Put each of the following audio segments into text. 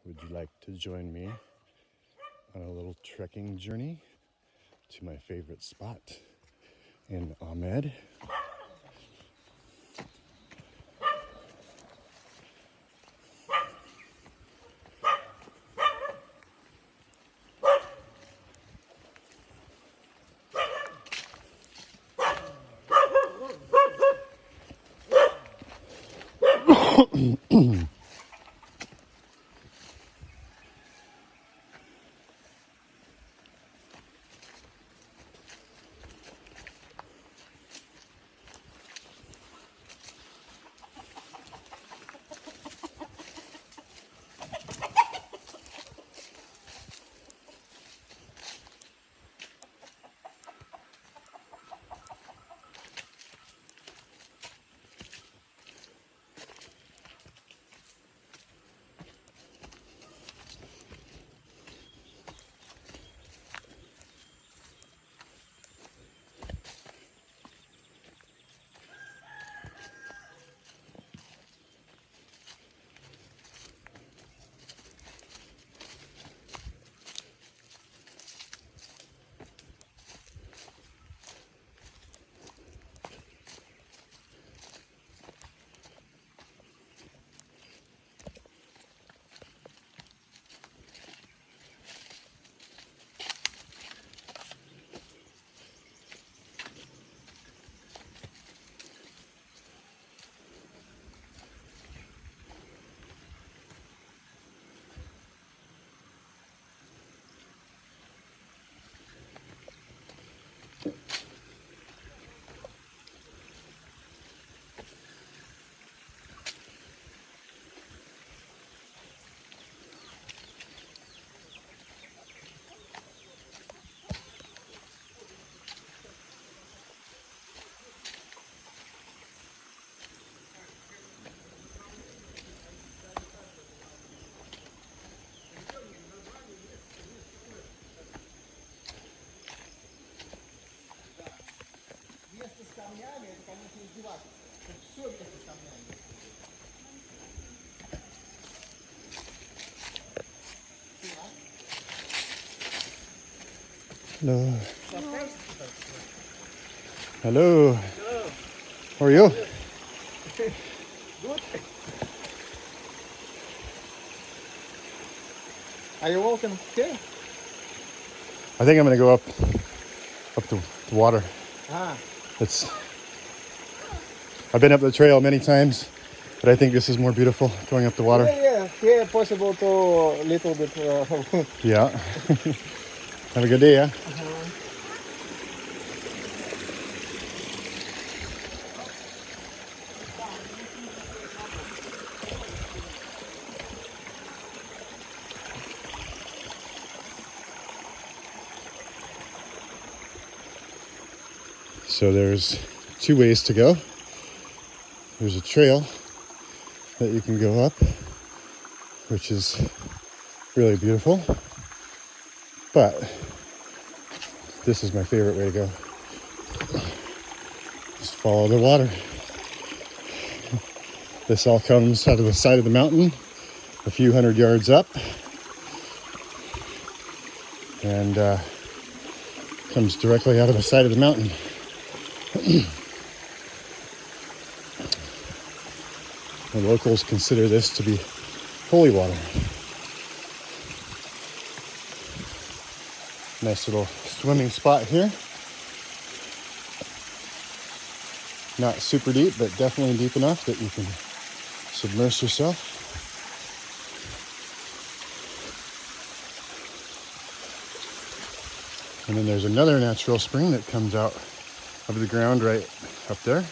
Would you like to join me on a little trekking journey to my favorite spot in Amed? Hello. Hello. How are you? Good. Are you walking here? I think I'm gonna go up the water. Ah, I've been up the trail many times, but I think this is more beautiful going up the water. yeah, possible to little bit. Yeah. Have a good day, yeah? So there's two ways to go. There's a trail that you can go up, which is really beautiful. But this is my favorite way to go. Just follow the water. This all comes out of the side of the mountain, a few hundred yards up, and comes directly out of the side of the mountain. The locals consider this to be holy water. Nice little swimming spot here. Not super deep, but definitely deep enough that you can submerge yourself. And then there's another natural spring that comes out of the ground right up there.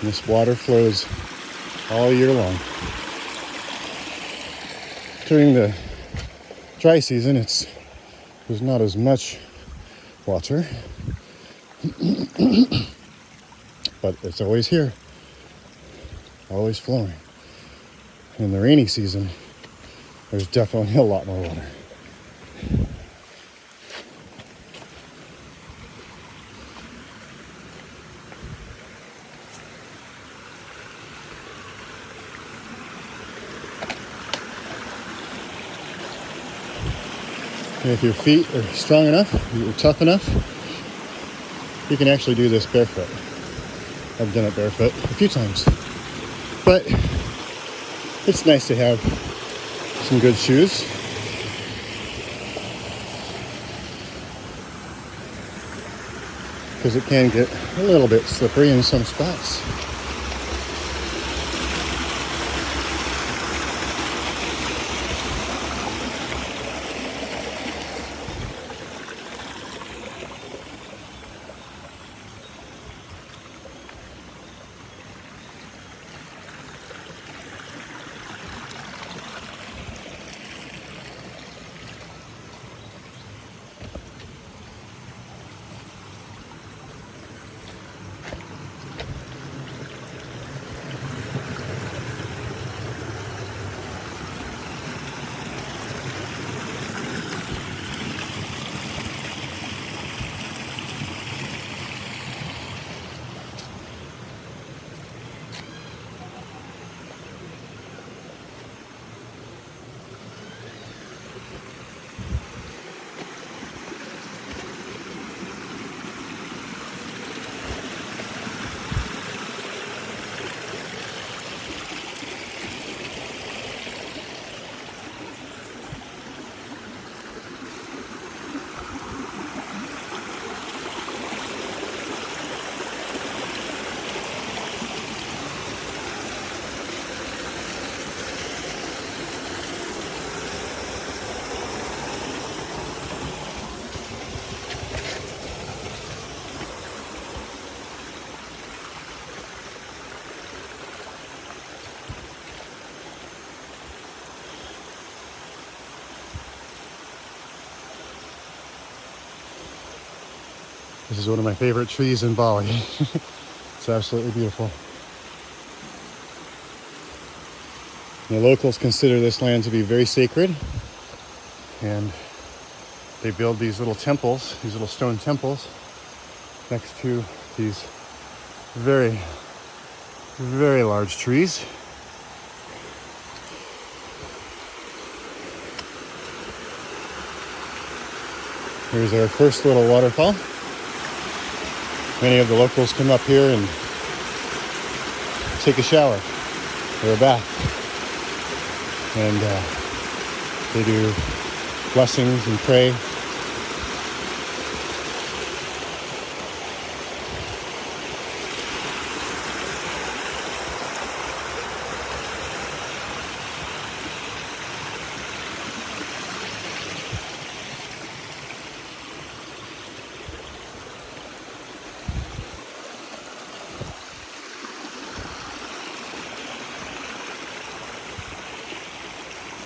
And this water flows all year long. During the dry season, it's there's not as much water, but it's always here, always flowing. In the rainy season, there's definitely a lot more water. And if your feet are strong enough, you're tough enough, you can actually do this barefoot. I've done it barefoot a few times. But it's nice to have some good shoes. Because it can get a little bit slippery in some spots. This is one of my favorite trees in Bali. It's absolutely beautiful. The locals consider this land to be very sacred, and they build these little temples, these little stone temples, next to these very, very large trees. Here's our first little waterfall. Many of the locals come up here and take a shower or a bath. And they do blessings and pray.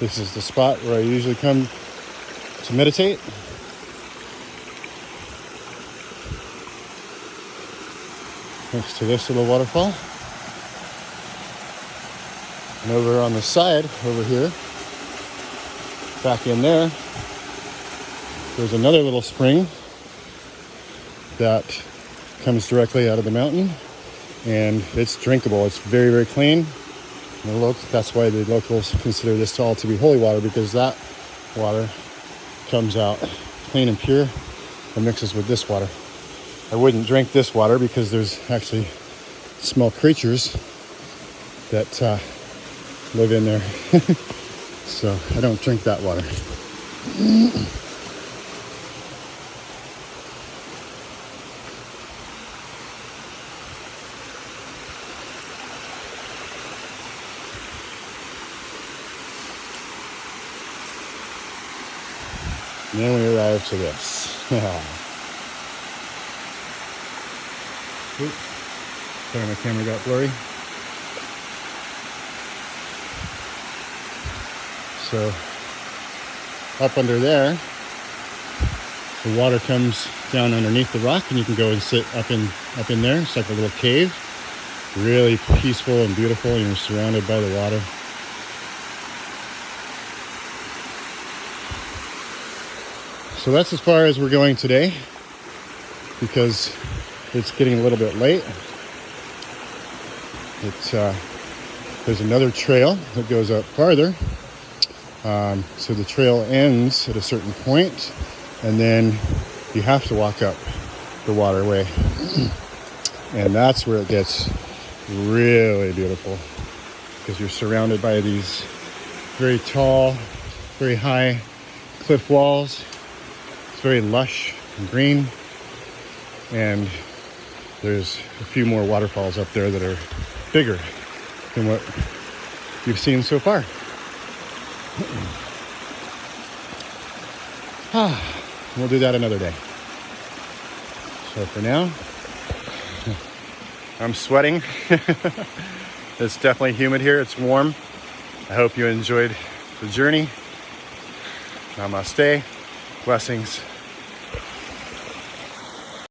This is the spot where I usually come to meditate. Next to this little waterfall. And over on the side, over here, back in there, there's another little spring that comes directly out of the mountain, and it's drinkable. It's very, very clean. That's why the locals consider this all to be holy water, because that water comes out clean and pure and mixes with this water. I wouldn't drink this water because there's actually small creatures that live in there. So I don't drink that water. And then we arrive to this. Oops. Sorry, my camera got blurry. So, up under there the water comes down underneath the rock, and you can go and sit up in there. It's like a little cave. Really peaceful and beautiful, and you're surrounded by the water. So that's as far as we're going today, because it's getting a little bit late. There's another trail that goes up farther. So the trail ends at a certain point, and then you have to walk up the waterway. And that's where it gets really beautiful, because you're surrounded by these very tall, very high cliff walls. It's very lush and green, and there's a few more waterfalls up there that are bigger than what you've seen so far. We'll do that another day. So for now, I'm sweating. It's definitely humid here. It's warm. I hope you enjoyed the journey. Namaste. Blessings.